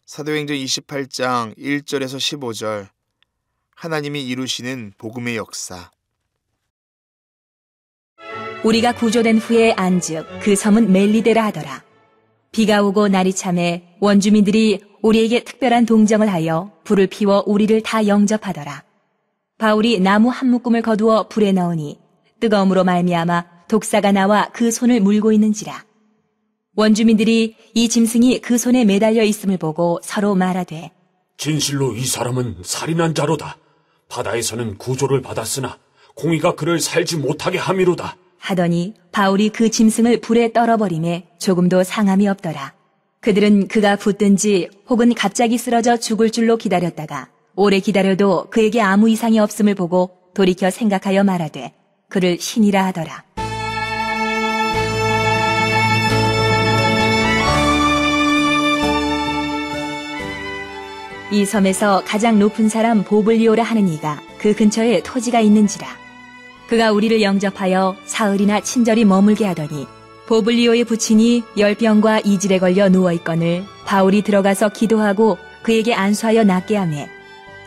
사도행전 28장 1절에서 15절 하나님이 이루시는 복음의 역사. 우리가 구조된 후에 안즉 그 섬은 멜리데라 하더라. 비가 오고 날이 참해 원주민들이 우리에게 특별한 동정을 하여 불을 피워 우리를 다 영접하더라. 바울이 나무 한 묶음을 거두어 불에 넣으니 뜨거움으로 말미암아 독사가 나와 그 손을 물고 있는지라. 원주민들이 이 짐승이 그 손에 매달려 있음을 보고 서로 말하되, 진실로 이 사람은 살인한 자로다. 바다에서는 구조를 받았으나 공의가 그를 살지 못하게 함이로다. 하더니 바울이 그 짐승을 불에 떨어버림에 조금도 상함이 없더라. 그들은 그가 붙든지 혹은 갑자기 쓰러져 죽을 줄로 기다렸다가 오래 기다려도 그에게 아무 이상이 없음을 보고 돌이켜 생각하여 말하되 그를 신이라 하더라. 이 섬에서 가장 높은 사람 보블리오라 하는 이가 그 근처에 토지가 있는지라. 그가 우리를 영접하여 사흘이나 친절히 머물게 하더니 보블리오의 부친이 열병과 이질에 걸려 누워있거늘 바울이 들어가서 기도하고 그에게 안수하여 낫게 하매,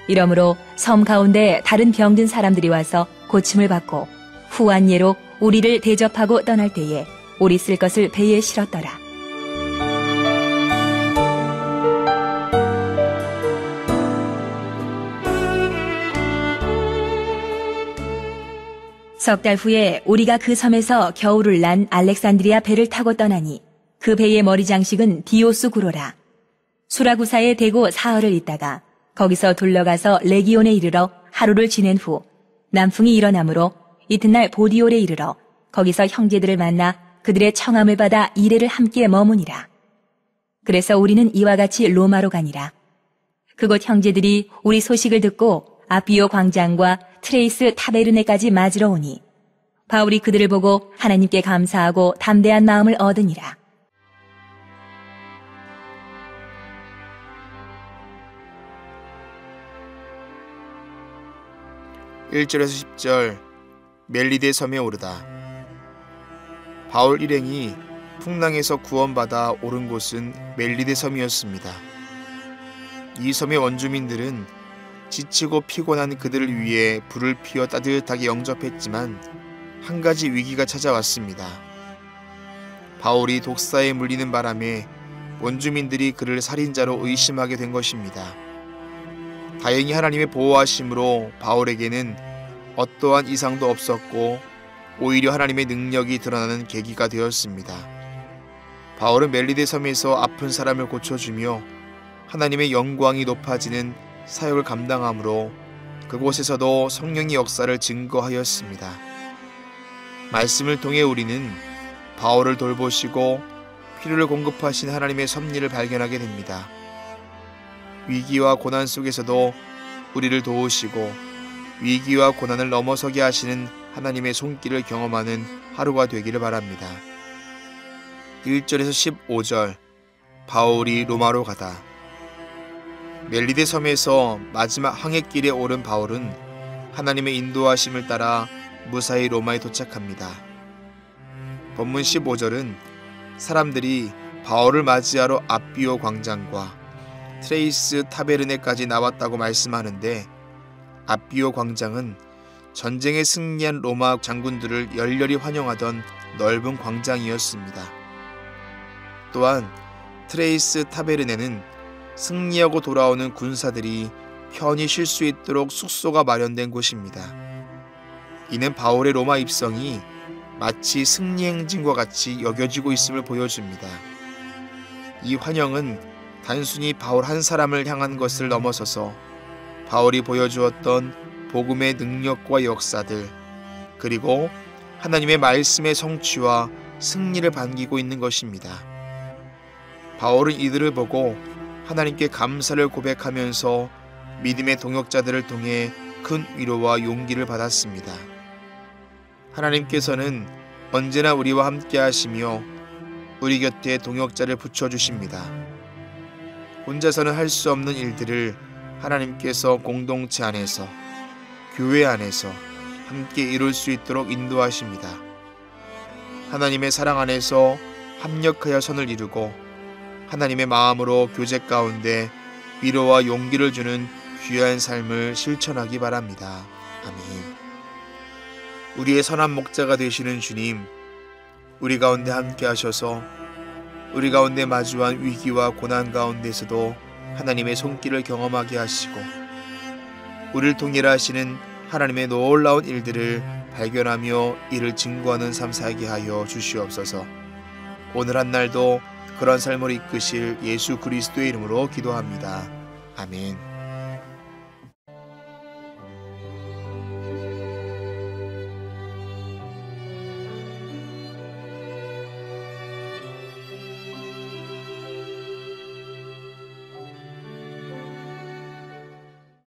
이러므로 섬 가운데 다른 병든 사람들이 와서 고침을 받고 후한 예로 우리를 대접하고 떠날 때에 우리 쓸 것을 배에 실었더라. 석 달 후에 우리가 그 섬에서 겨울을 난 알렉산드리아 배를 타고 떠나니 그 배의 머리 장식은 디오스 구로라. 수라구사에 대고 사흘을 있다가 거기서 둘러가서 레기온에 이르러 하루를 지낸 후 남풍이 일어나므로 이튿날 보디올에 이르러 거기서 형제들을 만나 그들의 청함을 받아 이레를 함께 머무니라. 그래서 우리는 이와 같이 로마로 가니라. 그곳 형제들이 우리 소식을 듣고 아비오 광장과 트레이스 타베르네까지 맞으러 오니 바울이 그들을 보고 하나님께 감사하고 담대한 마음을 얻으니라. (1절에서 10절) 멜리데 섬에 오르다. 바울 일행이 풍랑에서 구원받아 오른 곳은 멜리데 섬이었습니다. 이 섬의 원주민들은 지치고 피곤한 그들을 위해 불을 피워 따뜻하게 영접했지만 한 가지 위기가 찾아왔습니다. 바울이 독사에 물리는 바람에 원주민들이 그를 살인자로 의심하게 된 것입니다. 다행히 하나님의 보호하심으로 바울에게는 어떠한 이상도 없었고 오히려 하나님의 능력이 드러나는 계기가 되었습니다. 바울은 멜리데 섬에서 아픈 사람을 고쳐주며 하나님의 영광이 높아지는 사역을 감당함으로 그곳에서도 성령의 역사를 증거하였습니다. 말씀을 통해 우리는 바울을 돌보시고 필요를 공급하신 하나님의 섭리를 발견하게 됩니다. 위기와 고난 속에서도 우리를 도우시고 위기와 고난을 넘어서게 하시는 하나님의 손길을 경험하는 하루가 되기를 바랍니다. 1절에서 15절 바울이 로마로 가다. 멜리데 섬에서 마지막 항해길에 오른 바울은 하나님의 인도하심을 따라 무사히 로마에 도착합니다. 본문 15절은 사람들이 바울을 맞이하러 아비오 광장과 트레이스 타베르네까지 나왔다고 말씀하는데, 아비오 광장은 전쟁에 승리한 로마 장군들을 열렬히 환영하던 넓은 광장이었습니다. 또한 트레이스 타베르네는 승리하고 돌아오는 군사들이 편히 쉴 수 있도록 숙소가 마련된 곳입니다. 이는 바울의 로마 입성이 마치 승리 행진과 같이 여겨지고 있음을 보여줍니다. 이 환영은 단순히 바울 한 사람을 향한 것을 넘어서서 바울이 보여주었던 복음의 능력과 역사들, 그리고 하나님의 말씀의 성취와 승리를 반기고 있는 것입니다. 바울은 이들을 보고 하나님께 감사를 고백하면서 믿음의 동역자들을 통해 큰 위로와 용기를 받았습니다. 하나님께서는 언제나 우리와 함께 하시며 우리 곁에 동역자를 붙여주십니다. 혼자서는 할 수 없는 일들을 하나님께서 공동체 안에서, 교회 안에서 함께 이룰 수 있도록 인도하십니다. 하나님의 사랑 안에서 합력하여 선을 이루고 하나님의 마음으로 교제 가운데 위로와 용기를 주는 귀한 삶을 실천하기 바랍니다. 아멘. 우리의 선한 목자가 되시는 주님, 우리 가운데 함께 하셔서 우리 가운데 마주한 위기와 고난 가운데서도 하나님의 손길을 경험하게 하시고 우리를 통일하 하시는 하나님의 놀라운 일들을 발견하며 이를 증거하는 삶 살게 하여 주시옵소서. 오늘 한 날도 그런 삶을 이끄실 예수 그리스도의 이름으로 기도합니다. 아멘.